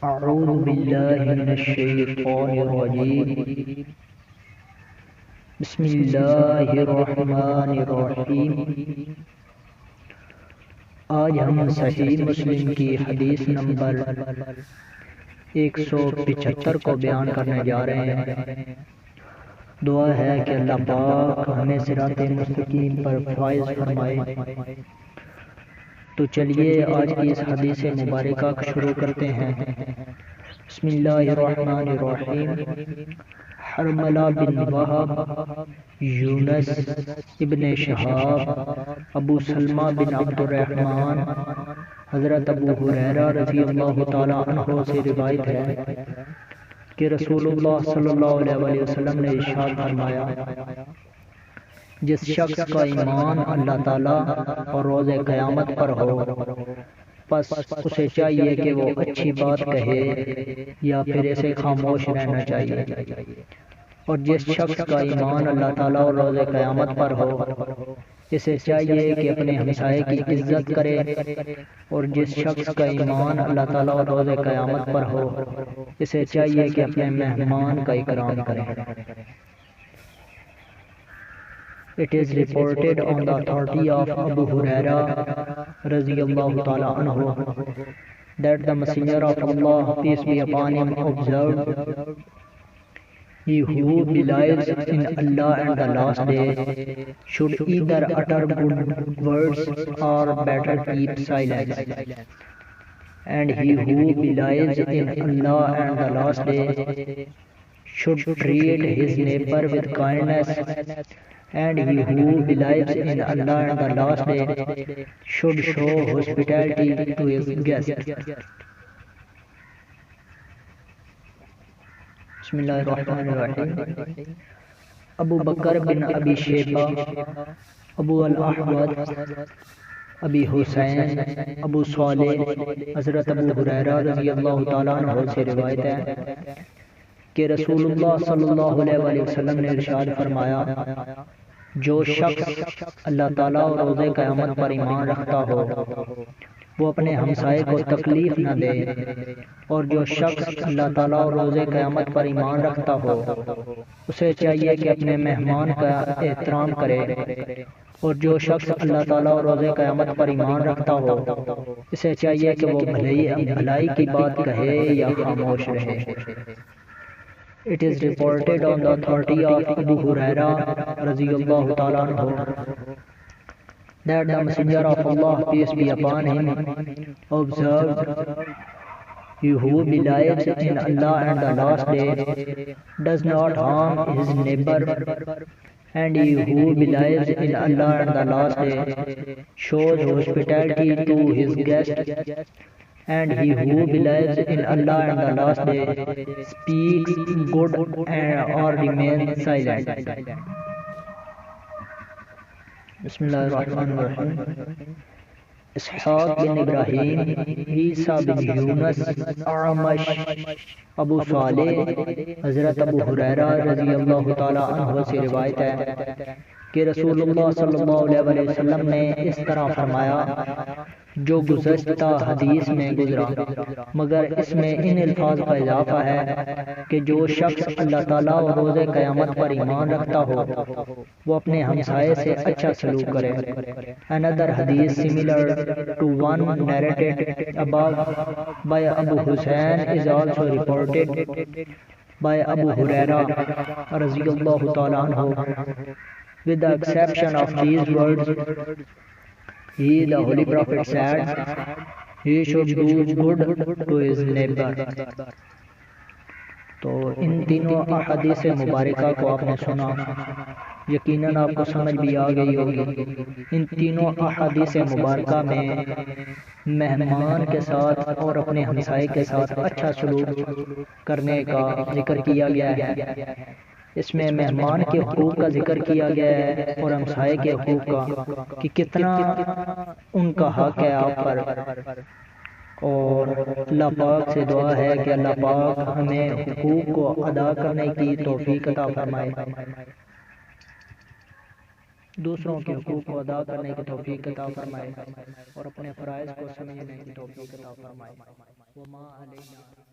أعوذ بالله من الشيطان الرجيم بسم الله الرحمن الرحیم۔ آج ہم صحیح مسلم کی حدیث نمبر 175 کو بیان کرنے جا رہے ہیں۔ دعا ہے کہ اللہ پاک ہمیں صراط مستقیم پر فائز فرمائے۔ تو چلیے آج کی اس حدیث مبارکہ کو شروع کرتے ہیں۔ بسم اللہ الرحمن الرحیم۔ حرملہ بن وہب، یونس ابن شہاب، ابو سلمہ بن عبد الرحمن، حضرت ابو ہریرہ رضی اللہ تعالی عنہ سے روایت ہے کہ رسول اللہ صلی اللہ علیہ وسلم نے ارشاد فرمایا، جس شخص کا ایمان اللہ تعالیٰ اور روز قیامت پر ہو، پس اسے چاہیے کہ وہ اچھی بات کہے یا پھر اسے خاموش رہنا چاہیے۔ اور جس شخص کا ایمان اللہ تعالیٰ اور روز قیامت پر ہو، اسے چاہیے کہ اپنے ہمسائے کی عزت کرے۔ اور جس شخص کا ایمان اللہ تعالیٰ اور روز قیامت پر ہو، اسے چاہیے کہ اپنے مہمان کا اکرام کرے۔ It is reported on the authority of Abu Hurairah radiyallahu ta'ala anhu that the Messenger of Allah, peace be upon him, observed, he who believes in Allah and the last day should either utter good words or better keep silence. And he who believes in Allah and the last day should treat his neighbor with kindness. And he who believes in Allah and the last day should show hospitality to his guests. Bismillahirrahmanirrahim. Abu Bakr bin Abi Shayba, Abu al-Ahwad, Abi Hussain, Abu Saleh، حضرت ابو ہریرہ رضی اللہ تعالیٰ عنہ سے روایت ہے کہ رسول اللہ صلی اللہ علیہ وسلم نے ارشاد فرمایا، جو شخص اللہ تعالیٰ اور روز قیامت پر ایمان رکھتا ہو، وہ اپنے ہمسائے کو تکلیف نہ دے۔ اور جو شخص اللہ تعالیٰ اور روز قیامت پر ایمان رکھتا ہو، اسے چاہیے کہ اپنے مہمان کا احترام کرے۔ اور جو شخص اللہ تعالیٰ اور روز قیامت پر ایمان رکھتا ہو، اسے چاہیے کہ وہ بھلائی کی بات کہے یا خاموش رہے۔ It is reported on the authority of Abu Hurairah radiyallahu ta'ala anhu that the Messenger of Allah, peace be upon him, observed, he who believes in Allah and the last day does not harm his neighbor, and he who believes in Allah and the last day shows hospitality to his guests. And he who believes in Allah and the last day speaks good or remains silent. Bismillahirrahmanirrahim. Ishaq bin Ibrahim، عیسیٰ بن یونس، اعمش، ابو صالح، حضرت ابو ہریرہ رضی اللہ تعالیٰ عنہ سے روایت ہے کہ رسول اللہ صلی اللہ علیہ وسلم نے اس طرح فرمایا، جو گزشتہ حدیث میں گزرا، مگر اس میں ان الفاظ کا اضافہ ہے کہ جو شخص اللہ تعالیٰ اور روز قیامت پر ایمان رکھتا ہو، وہ اپنے ہمسائے سے اچھا سلوک کرے۔ Another hadith similar to one narrated above by Abu Hussain is also reported by Abu Hurairah radiyallahu ta'ala anhu, with the exception of these words. He, the Holy Prophet, said, he should do good to his neighbor. تو ان تینوں احادیث مبارکہ کو آپ نے سنا، یقیناً آپ کو سمجھ بھی آ گئی ہوگی۔ ان تینوں احادیث مبارکہ میں مہمان کے ساتھ اور اپنے ہمسائے کے ساتھ اچھا سلوک کرنے کا ذکر کیا گیا ہے۔ اس میں مہمان کے حقوق کا ذکر کیا گیا ہے اور ہمسائے کے حقوق کا، کہ کتنا ان کا حق ہے آپ پر۔ اور اللہ پاک سے دعا ہے کہ اللہ پاک ہمیں حقوق کو ادا کرنے کی توفیق عطا فرمائے، دوسروں کے حقوق کو ادا کرنے کی توفیق عطا فرمائے، اور اپنے فرائض کو سمجھنے کی توفیق عطا فرمائے۔ وما علینا